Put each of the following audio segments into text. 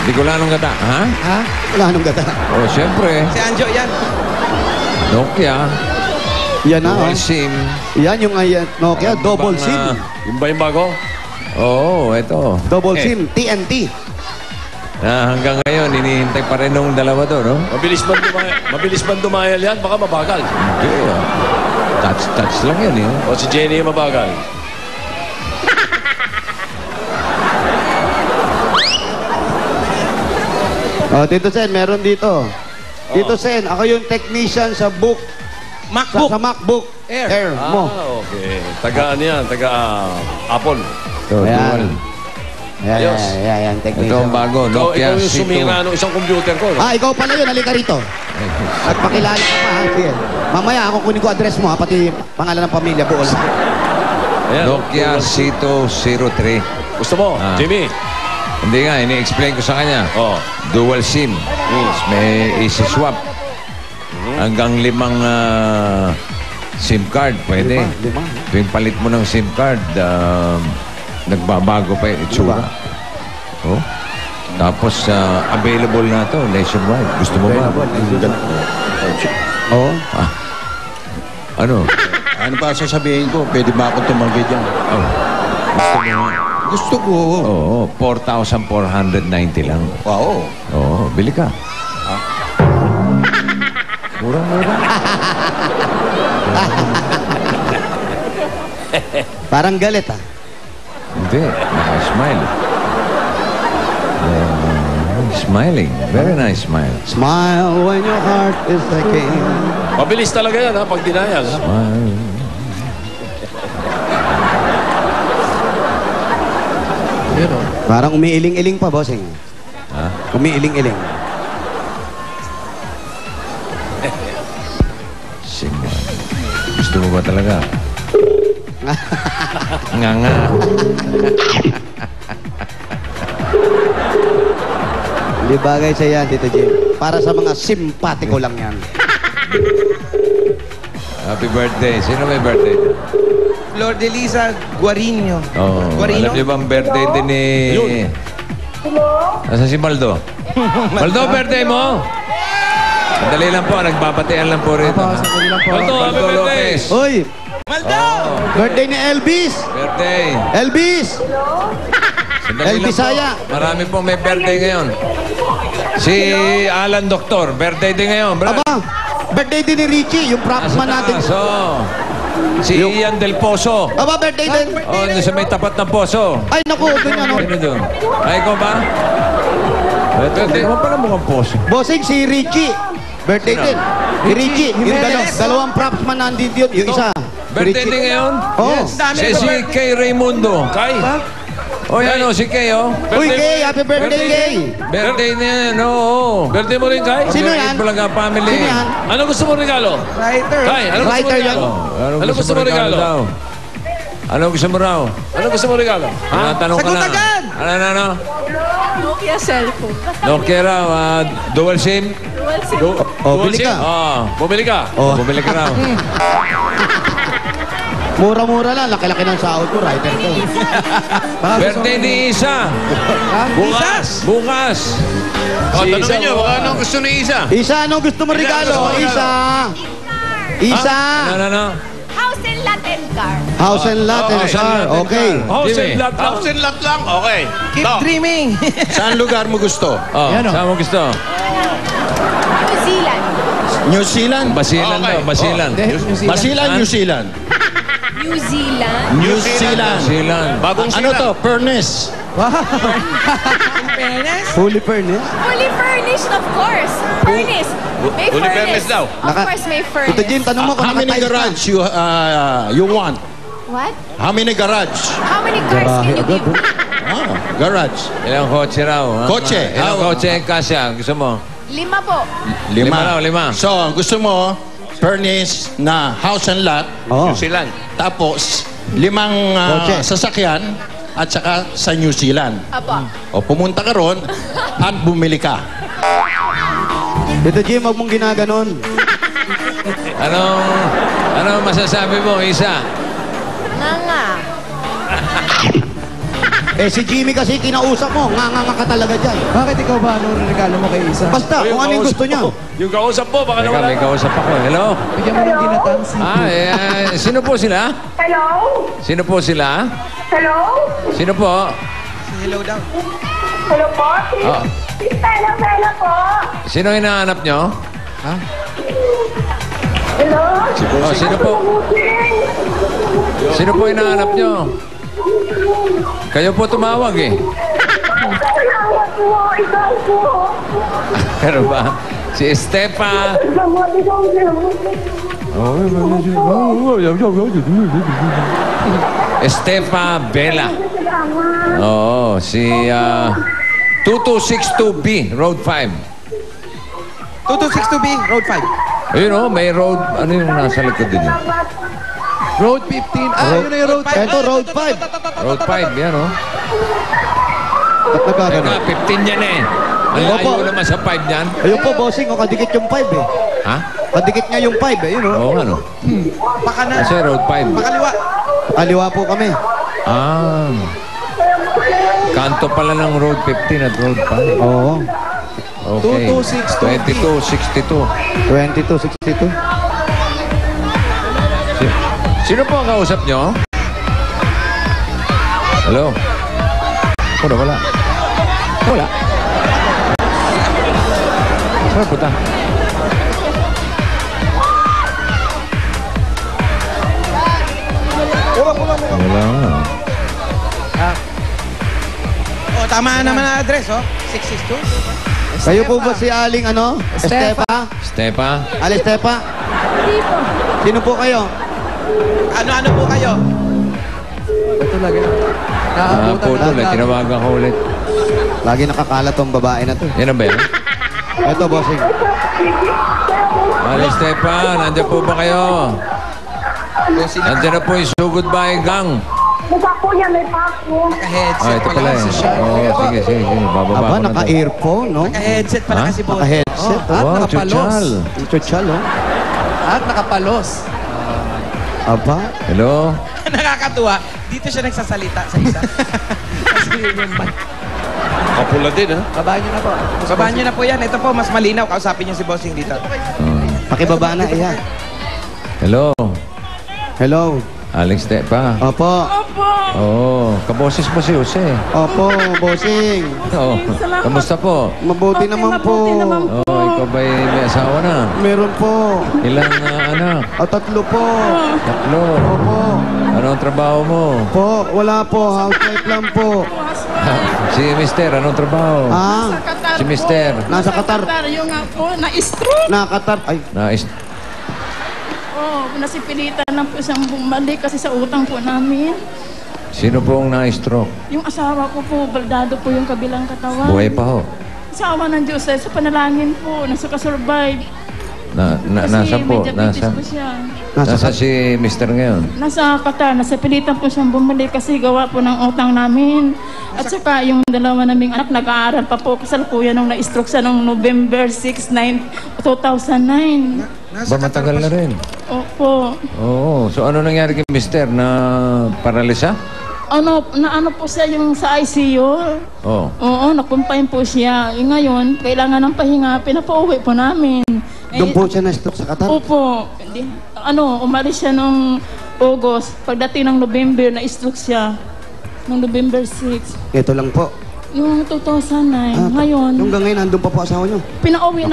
Bicolanong gata. Ha? Ha? Wala nung gata. Oh, siyempre. Si Anjo yan. Nokia. Yan na, Dual oh. SIM. Yan yung Nokia, double Bang, SIM. Yung ba yung bago? Oo, ito. Double SIM, TNT. Hanggang ngayon, hinihintay pa rin nung dalawa to, no? Mabilis bang dumayal yan? Baka mabagal. Hindi, touch lang yan, eh. O si Jenny yung mabagal. Oh, Tito Sen, meron dito. Tito Sen, ako yung technician sa book. MacBook. Sa MacBook Air mo. Okay. Taga ano yan? Taga Apple. Ito, dual. Ayos. Yan, Ito technician. ang bago, Ikaw Nokia yung C2. sumira ng isang computer ko, no? Ah, ikaw pala yun. Halika rito. At pakilala ka pa, ha? Sige. Mamaya, ako kunin ko address mo, ha? Pati pangalan ng pamilya, buo lang. Ayan. Nokia C203. Gusto mo? Ah. Jimmy? Hindi nga, ini-explain ko sa kanya. Oh. Dual SIM. May isi-swap. Hanggang 5 SIM card, pwede. Lima. Tuwing palit mo ng SIM card, nagbabago pa yung itsura. Oh. Tapos, available na to nationwide. Gusto mo ba? Oo. Ano? Ano pa sasabihin ko? Pwede ba ako tumanggi dyan? Oh. Gusto mo nga? Gusto ko. Oo, 4,490 lang. Wow. Oo, bili ka. Murang-mura. Parang galit, ha? Hindi, naka-smile. Smiling. Very nice smile. Smile when your heart is aching. Mabilis talaga yan, ha? Pag dinayal, ha? Smile. Parang umiiling-iling pa, bossing. Ha? Umiiling-iling. Smile. Gusto mo ba talaga? Nga. Hindi bagay sa yan, Tito Jim. Para sa mga simpatiko lang yan. Happy birthday. Sino may birthday? Flor de Lisa Guarino. Oh, Guarino? alam niyo bang birthday din ni... Nasa si Baldo? Baldo, birthday mo? Madali lang po, nagbabatian lang po rito. ha? Baldo, happy Baldo birthday! Lopez. Uy! Maldo! Birthday ni Elvis! Birthday. Elvis! Sandali El lang po. Bisaya. Marami pong may birthday ngayon. Si Alan Doktor, birthday din ngayon. Brad. Aba! Birthday din ni Richie, yung Nasa propman natin. taas, oh. Si Ian Del Pozo. Aba, birthday din. Oh, doon sa may tapat ng poso. Ay, naku, doon yan. Sino doon? Ay, ikaw ba? Ito, hindi naman pala mukhang poso. Bossing, si Richie. Birthday din. Si Richie. Yung dalawang propsman nandito yun. Yung isa. Birthday din ngayon? Oh. Si Kay Raimundo. Kay? Oh, yan o, si Kay, oh. Uy, Kay, happy birthday, Kay. Birthday niya yan, oo. Birthday mo rin, Kay? Sino yan? Bulaga family. Sino yan? Ano gusto mo regalo? Writer. Kay, ano gusto mo Writer yan. regalo? Ano gusto mo regalo? daw? Ano gusto mo raw? Ano gusto mo regalo? Tinatanong ka Sagot na. agad! Ano? Nokia cellphone. Nokia raw, dual SIM. Dual SIM. Oh, bili ka. Bumili ka. Oh. Bumili ka raw. Mura-mura lang. Laki-laki ng sahod ko. Writer ko. Birthday ni Isa. Bukas. O, tanongin nyo, baka anong gusto ni Isa? Isa, anong gusto mo regalo? Isa. Isa. Ano? House and lot and car. House and lot and House and car. lot and Okay. car. House Jimmy. and lot lang. House and lot lang? Okay. Keep dreaming. Saan lugar mo gusto? Oh, saan mo gusto? New Zealand. New Zealand? Basilan daw, Basilan. Basilan, New Zealand. New Zealand. New Zealand. Basilan. Bagong ano to? Furnace. In fairness. Fully furnished. Fully furnished, of course. Furnace. May Fully furnace. furnished daw. Of course, may furnace. Ito, Jim, tanong mo kung How many nakatiles ka. garage you want? What? How many garage? How many cars can you give? Garage. Ilang kotse raw? ha? Kotse. Ilang kotse ang kasya? Gusto mo? 5 po. Lima raw, lima. So, gusto mo, furnace na house and lot, Oh. New Zealand. tapos 5 Kotse. sasakyan, at saka sa New Zealand. Apo. O pumunta ka ron at bumili ka. Ito, Jim, huwag mong ginaganon. Anong masasabi mo, Isa? Nga. Eh, si Jimmy kasi kinausap mo. Nga ka talaga dyan. Bakit ikaw ba? Anong regalo mo kay Isa? Basta, kung ano yung gusto niya. Yung kausap mo, baka Teka, nawala may na. kausap ako. Hello? Bigyan mo ng ginatang si... Sino po sila? Hello? Sino po sila? Hello? Sino po? Hello daw. Hello po? Oh. Si Bella po. Sino hinahanap nyo? Hello? Oh, sino po? Sino po hinahanap nyo? Kayo po tumawag eh. Salamat po. Ikaw po. Pero ba? Si Estepa. Salamat ikaw Estepa Bella. Salamat. Oo, si 2262B, Road 5. 2262B, Road 5. Ayun oh, may road, ano yung nasa likod din yun? Road 15. Ah, yun na yung Road 5. Ito, Road 5. Road 5, yan oh. Ba't nagkagano? Teka, 15 yan eh. Ang Opo. layo naman sa 5 yan. Ayun po, bossing. O, kadikit yung 5 eh. Ha? Kadikit nga yung 5 eh. Yun o. Oo nga no. Baka na. Kasi Road 5. Pakaliwa. Kaliwa po kami. Ah. Kanto pala ng Road 15 at Road 5. Oo. Okay. 2262B. 2262. 2262. Sino po ang kausap nyo? Hello? Wala. Wala. Saan punta? Wala nga. Oh, tama naman ang address, oh. 662. Kayo po ba si Aling ano? Estepa? Stepa? Ali Estepa? Sino po kayo? Ano po kayo? Ito lagi. Putol eh. Tinawagan ko ulit. Lagi nakakalat tong babae na to. Yan na ba yan? Ito, bossing. Ali Stepa, nandiyan po ba kayo? Nandiyan na po yung Sugod Bahay Gang. Mukha po niya may pako. Naka-headset Ito pala eh. kasi siya. Oo, sige. Bababa Aba, ko na to. naka-earphone, no? Naka-headset pala Ha? kasi po. Naka-headset. At Wow, nakapalos. Chuchal. Chuchal, oh. At nakapalos. Aba. Hello? Nakakatuwa. Dito siya nagsasalita sa isa. Kasi yun yung mic. Kapula din, ha? Babaan niyo na po. Babaan niyo na po yan. Ito po, mas malinaw. Kausapin niyo si Bossing dito. Pakibaba na, iya. Hello? Hello. Alex Stepa. Opo. Oo. Kaboses mo si Jose. Opo, bossing. Oo. Kamusta po? Mabuti naman po. Oo, ikaw ba'y may asawa na? Meron po. Ilang anak? 3 po. 3. Opo. Ano ang trabaho mo? Po, wala po. Housewife lang po. Si Mister, anong trabaho? Ah, Si Mister. nasa Qatar. Yung ako, na-stroke. Nakatar. Ay, Oh, nasipilitan lang po siyang bumalik kasi sa utang po namin. Sino pong na-stroke? Yung asawa ko po, baldado po yung kabilang katawan. Buhay pa ho. Asawa ng Diyos, sa panalangin po, nasa-survive. Kasi Nasa po? may diabetes Nasa? po siya. Nasa si Mister ngayon? Nasa Qatar, nasipilitan po siyang bumalik kasi gawa po ng utang namin. At saka yung dalawa naming anak nag-aaral pa po kasalukuyan nung na-stroke siya noong November 6, 2009. Ba matagal na rin? Opo. Oo. So ano nangyari kay Mister? Na paralisa? Ano po siya yung sa ICU? Oo. Oo, nakumpain po siya. Ngayon, kailangan ng pahinga, pinapauwi po namin. doon po siya na-stroke sa Qatar. Opo. Umalis siya nung August. Pagdating ng November, na-stroke siya. Nung November 6. Ito lang po. Yung 2009. Ngayon, Hanggang ngayon, nandun pa po asawa niyo. pinauwi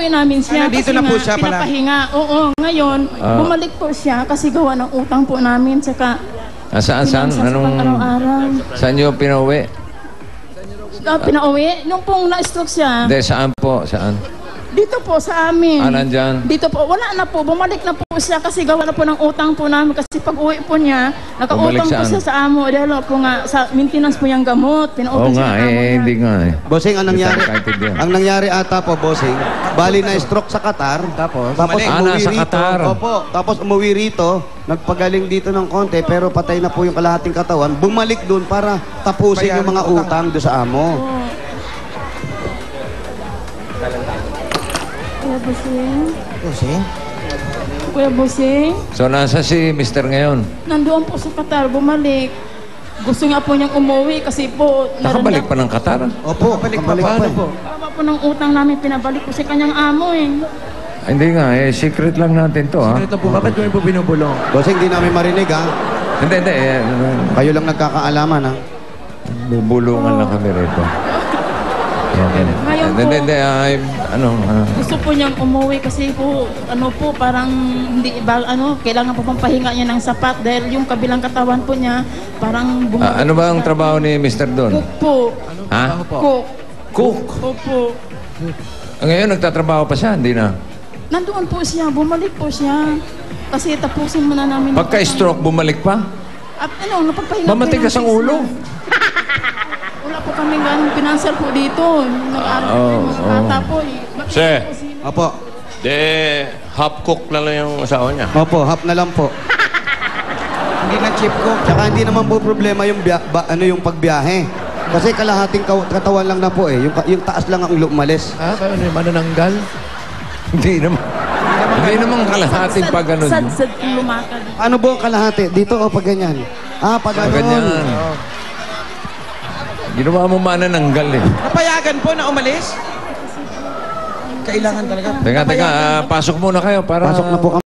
namin siya. Dito kasi na po nga, siya pala. pinapahinga. Oo, ngayon, bumalik po siya kasi gawa ng utang po namin. Tsaka, Saan? pinansa sa Anong... pang-araw-araw. Saan nyo pinauwi? Pinauwi? Nung pong na-stroke siya, Hindi, saan po? Saan? dito po sa amin. Nandyan? Dito po, wala na po. Bumalik na po siya kasi gawa na po ng utang po namin. Kasi pag uwi po niya, Bumalik nakautang po saan? siya sa amo. Dahil po nga, sa maintenance po yung gamot. Oo Pinautang siya nga, ng amo niya. hindi nga eh. Bossing, ang nangyari, Hindi tayo kaintindihan. ang nangyari ata po, bossing, bali na-stroke sa Qatar. Tapos bumalik. umuwi nasa rito. Qatar. Opo. Tapos umuwi rito, nagpagaling dito ng konti, pero patay na po yung kalahating katawan. Bumalik doon para tapusin yung mga utang doon sa amo. Kuya Busing. Bossing? Kuya Busing. So nasa si Mister ngayon? Nandoon po sa Qatar, bumalik. Gusto nga po niyang umuwi kasi po... Nakabalik pa ng Qatar. Opo, Balik kabalik pa, pa. paano eh. po? Tama po ng utang namin, pinabalik ko sa kanyang amo eh. Ay, hindi nga, secret lang natin to, ha? Ito po, bakit kami po binubulong? Bossing, hindi namin marinig ha. Hindi, Kayo lang nagkakaalaman ha. bubulungan lang kami rito. Ngayon po, Hindi, gusto po niyang umuwi kasi po, parang hindi, kailangan po pang pahinga niya ng sapat dahil yung kabilang katawan po niya, parang ano ba ang trabaho ni Mr. Don? Cook po. Ha? Cook. Cook? Opo. Ngayon, nagtatrabaho pa siya, hindi na. Nandoon po siya, bumalik po siya. Kasi tapusin muna namin. Pagka-stroke, bumalik pa? At napagpahinga Mamatigas ang ulo. Wala po kami ganong financial po dito. Nag-aaral po yung mga bata po. Sir. Opo. De, half cook na lang yung asawa niya. Opo, half na lang po. Hindi na chip ko. Tsaka hindi naman po problema yung yung pagbiyahe. Kasi kalahating katawan lang na po eh. Yung taas lang ang umalis. Ano yung manananggal? Hindi naman. Hindi naman kalahating pag ganun. Sad lumakad. Ano po ang kalahati? Dito o pag ganyan? Pag Pag ganyan. Ginawa mo manananggal eh. Napayagan po na umalis? Kailangan talaga. Teka, pasok muna kayo para... Pasok na po kami.